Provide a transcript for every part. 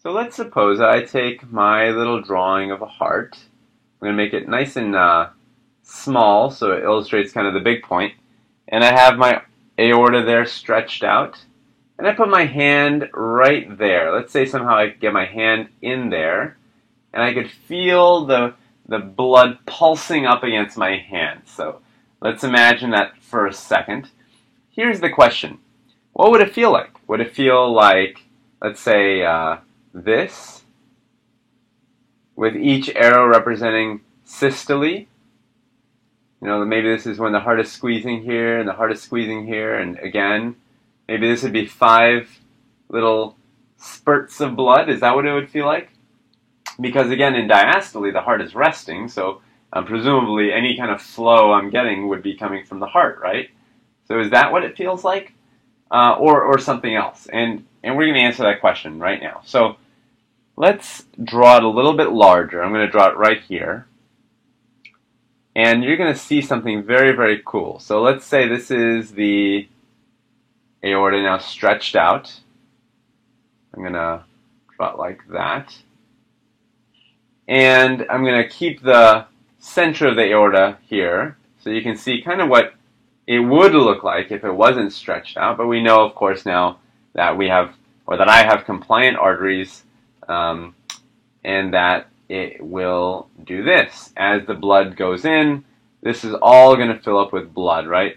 So let's suppose I take my little drawing of a heart. I'm going to make it nice and small so it illustrates kind of the big point. And I have my aorta there stretched out. And I put my hand right there. Let's say somehow I could get my hand in there. And I could feel the blood pulsing up against my hand. So let's imagine that for a second. Here's the question. What would it feel like? Would it feel like, let's say, this, with each arrow representing systole? You know, maybe this is when the heart is squeezing here, and the heart is squeezing here, and again, maybe this would be 5 little spurts of blood. Is that what it would feel like? Because again, in diastole, the heart is resting, so presumably any kind of flow I'm getting would be coming from the heart, right? So is that what it feels like? Or something else? And we're going to answer that question right now. So let's draw it a little bit larger. I'm going to draw it right here. And you're going to see something very, very cool. So let's say this is the aorta now stretched out. I'm going to draw it like that. And I'm going to keep the center of the aorta here, so you can see kind of what it would look like if it wasn't stretched out. But we know, of course, now that we have, or that I have compliant arteries, and that it will do this. As the blood goes in, this is all going to fill up with blood, right?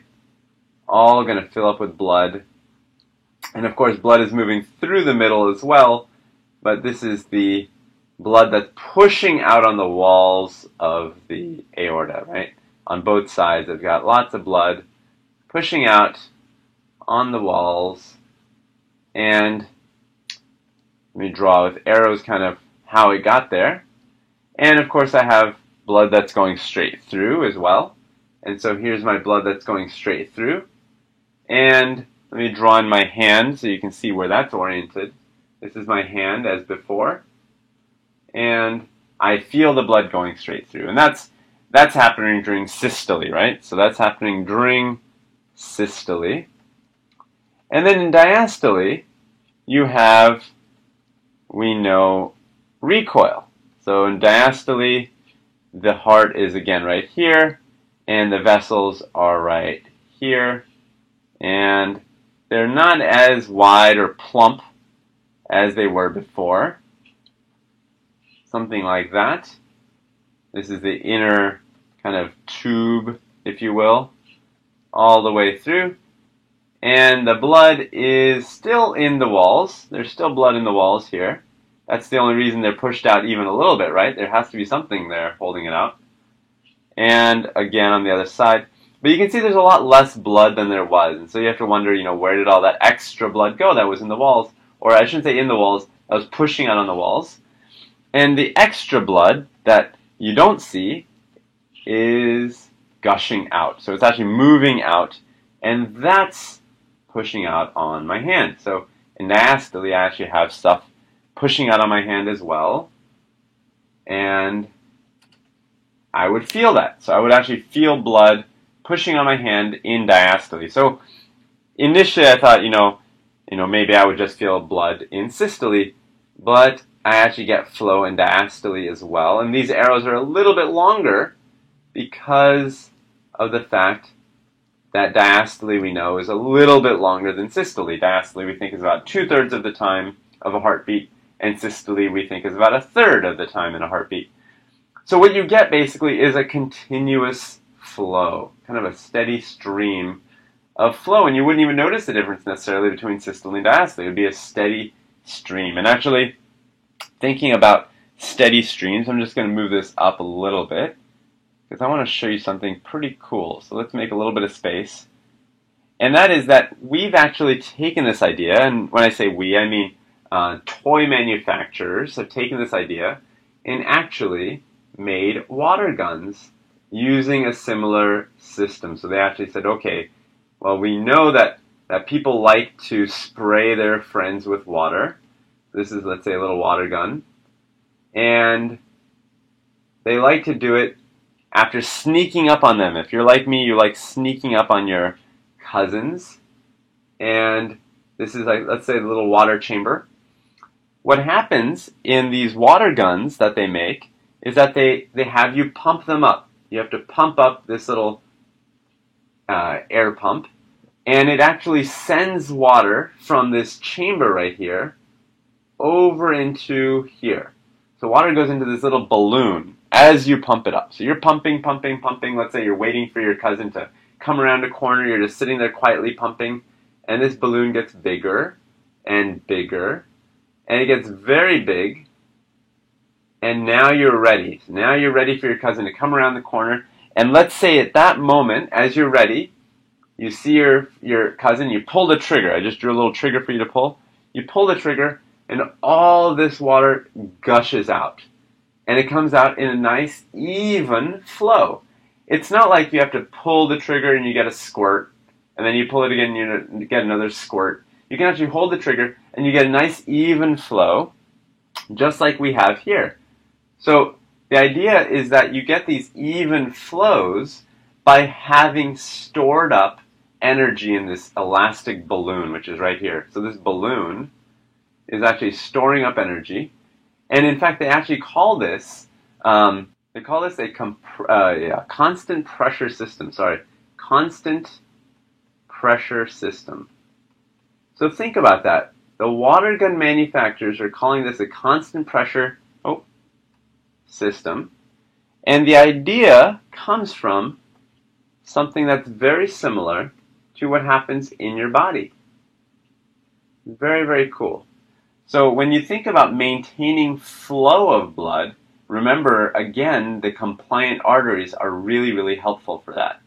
All going to fill up with blood. And of course, blood is moving through the middle as well, but this is the blood that's pushing out on the walls of the aorta, right? On both sides, I've got lots of blood pushing out on the walls. And let me draw with arrows kind of how it got there. And of course, I have blood that's going straight through as well. And so here's my blood that's going straight through. And let me draw in my hand so you can see where that's oriented. This is my hand as before. And I feel the blood going straight through. And that's happening during systole, right? So that's happening during systole. And then in diastole, you have, we know, recoil. So in diastole, the heart is again right here, and the vessels are right here. And they're not as wide or plump as they were before. Something like that. This is the inner kind of tube, if you will, all the way through. And the blood is still in the walls. There's still blood in the walls here. That's the only reason they're pushed out even a little bit, right? There has to be something there holding it out. And again on the other side. But you can see there's a lot less blood than there was. And so you have to wonder, where did all that extra blood go that was in the walls? Or I shouldn't say in the walls, that was pushing out on the walls. And the extra blood that you don't see is gushing out. So it's actually moving out, and that's pushing out on my hand. So in diastole, I actually have stuff pushing out on my hand as well. And I would feel that. So I would actually feel blood pushing on my hand in diastole. So initially I thought, maybe I would just feel blood in systole, but I actually get flow in diastole as well. And these arrows are a little bit longer because of the fact that diastole, we know, is a little bit longer than systole. Diastole, we think, is about 2/3 of the time of a heartbeat, and systole, we think, is about 1/3 of the time in a heartbeat. So what you get, basically, is a continuous flow, kind of a steady stream of flow, and you wouldn't even notice the difference necessarily between systole and diastole. It would be a steady stream. And actually, thinking about steady streams, I'm just going to move this up a little bit because I want to show you something pretty cool. So let's make a little bit of space. And that is that we've actually taken this idea, and when I say we, I mean toy manufacturers have taken this idea and actually made water guns using a similar system. So they actually said, okay, well, we know that people like to spray their friends with water. This is, let's say, a little water gun. And they like to do it after sneaking up on them. If you're like me, you like sneaking up on your cousins. And this is, like, let's say, the little water chamber. What happens in these water guns that they make is that they have you pump them up. You have to pump up this little air pump, and it actually sends water from this chamber right here over into here. So water goes into this little balloon as you pump it up. So you're pumping, pumping, pumping. Let's say you're waiting for your cousin to come around a corner. You're just sitting there quietly pumping, and this balloon gets bigger and bigger, and it gets very big, and now you're ready. So now you're ready for your cousin to come around the corner, and let's say at that moment, as you're ready, you see your cousin, you pull the trigger. I just drew a little trigger for you to pull. You pull the trigger, and all of this water gushes out. And it comes out in a nice, even flow. It's not like you have to pull the trigger and you get a squirt, and then you pull it again and you get another squirt. You can actually hold the trigger, and you get a nice, even flow, just like we have here. So the idea is that you get these even flows by having stored up energy in this elastic balloon, which is right here. So this balloon is actually storing up energy, and in fact, they actually call this a constant pressure system. Constant pressure system. So think about that. The water gun manufacturers are calling this a constant pressure system, and the idea comes from something that's very similar to what happens in your body. Very, very cool. So when you think about maintaining flow of blood, remember, again, the compliant arteries are really, really helpful for that.